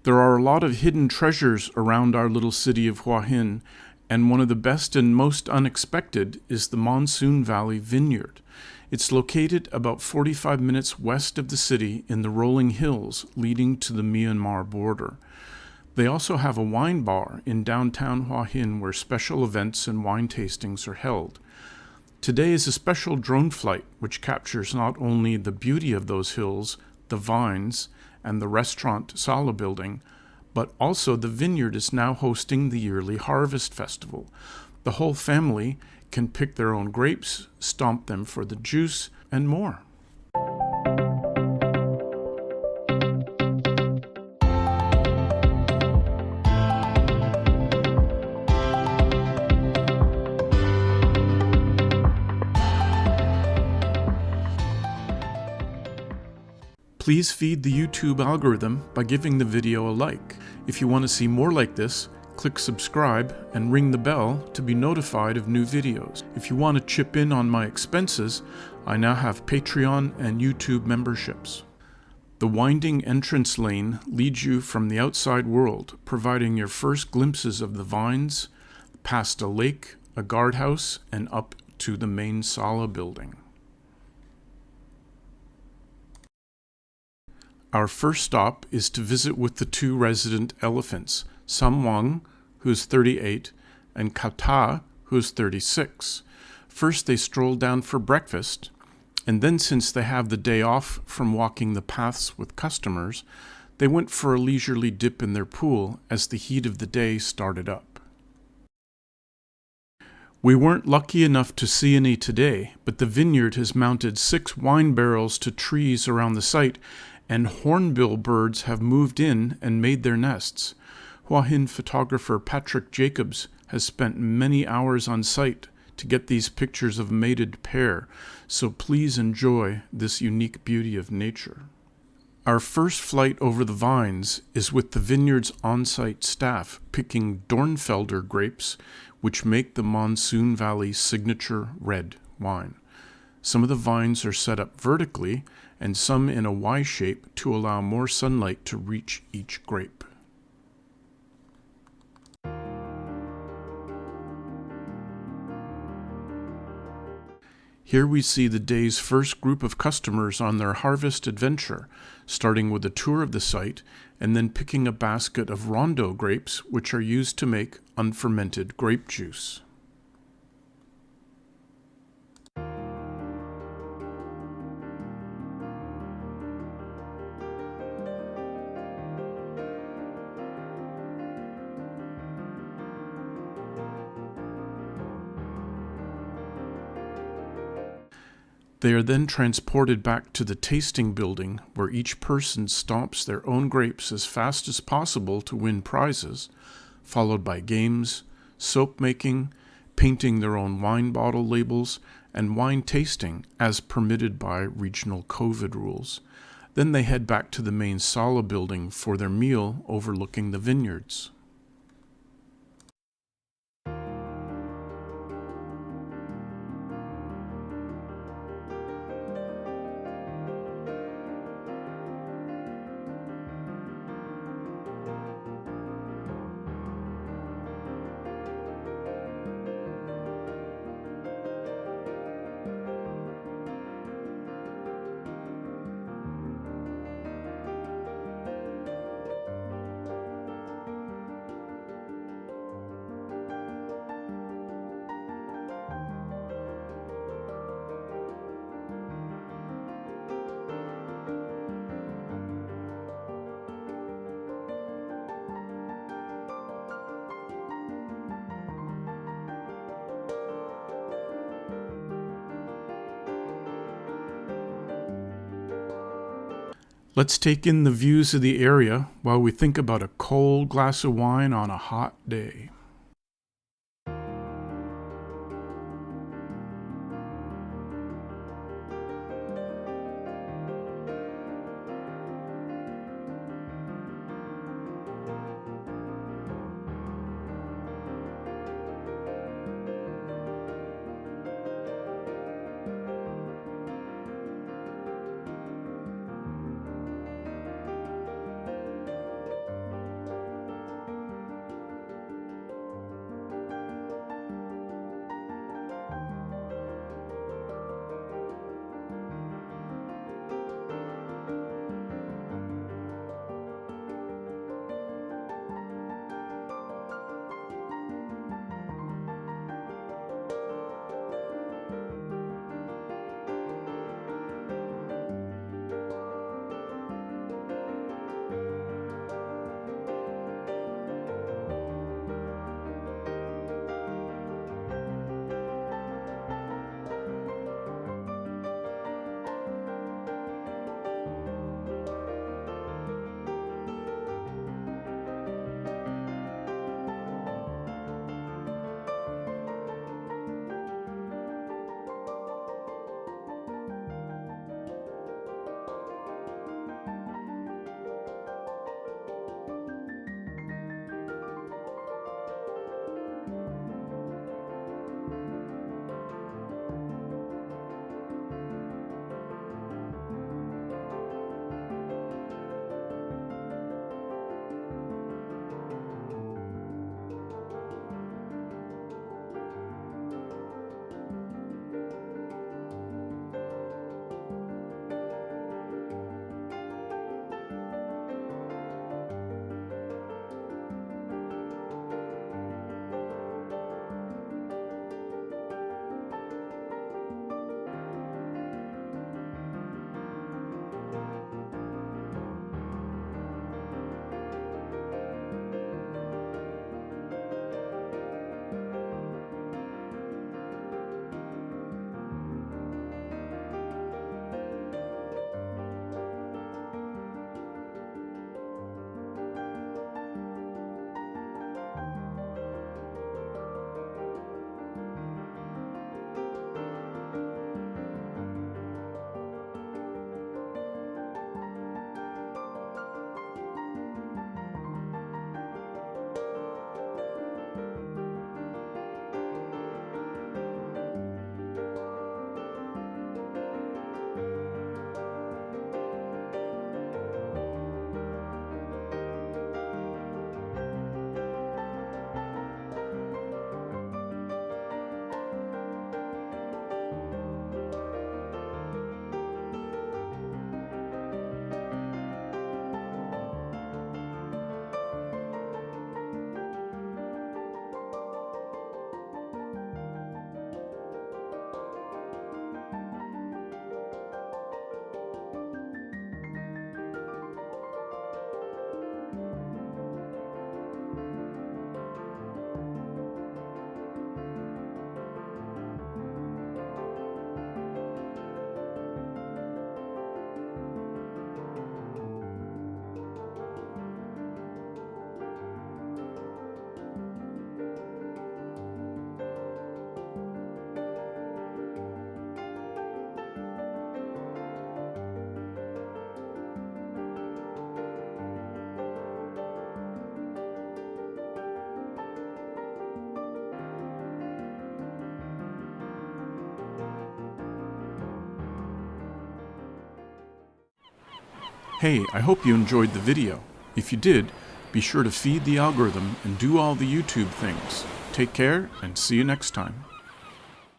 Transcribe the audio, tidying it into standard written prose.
There are a lot of hidden treasures around our little city of Hua Hin, and one of the best and most unexpected is the Monsoon Valley Vineyard. It's located about 45 minutes west of the city in the rolling hills leading to the Myanmar border. They also have a wine bar in downtown Hua Hin where special events and wine tastings are held. Today is a special drone flight which captures not only the beauty of those hills, the vines, and the restaurant Sala building, but also the vineyard is now hosting the yearly harvest festival. The whole family can pick their own grapes, stomp them for the juice, and more. Please feed the YouTube algorithm by giving the video a like. If you want to see more like this, click subscribe and ring the bell to be notified of new videos. If you want to chip in on my expenses, I now have Patreon and YouTube memberships. The winding entrance lane leads you from the outside world, providing your first glimpses of the vines, past a lake, a guardhouse, and up to the main Sala building. Our first stop is to visit with the two resident elephants, Samwang, who's 38, and Kata, who's 36. First they strolled down for breakfast, and then since they have the day off from walking the paths with customers, they went for a leisurely dip in their pool as the heat of the day started up. We weren't lucky enough to see any today, but the vineyard has mounted 6 wine barrels to trees around the site, and hornbill birds have moved in and made their nests. Hua Hin photographer Patrick Jacobs has spent many hours on site to get these pictures of a mated pair, so please enjoy this unique beauty of nature. Our first flight over the vines is with the vineyard's on-site staff picking Dornfelder grapes, which make the Monsoon Valley signature red wine. Some of the vines are set up vertically and some in a Y shape to allow more sunlight to reach each grape. Here we see the day's first group of customers on their harvest adventure, starting with a tour of the site and then picking a basket of rondo grapes which are used to make unfermented grape juice. They are then transported back to the tasting building where each person stomps their own grapes as fast as possible to win prizes, followed by games, soap making, painting their own wine bottle labels, and wine tasting as permitted by regional COVID rules. Then they head back to the main Sala building for their meal overlooking the vineyards. Let's take in the views of the area while we think about a cold glass of wine on a hot day. Hey, I hope you enjoyed the video. If you did, be sure to feed the algorithm and do all the YouTube things. Take care and see you next time.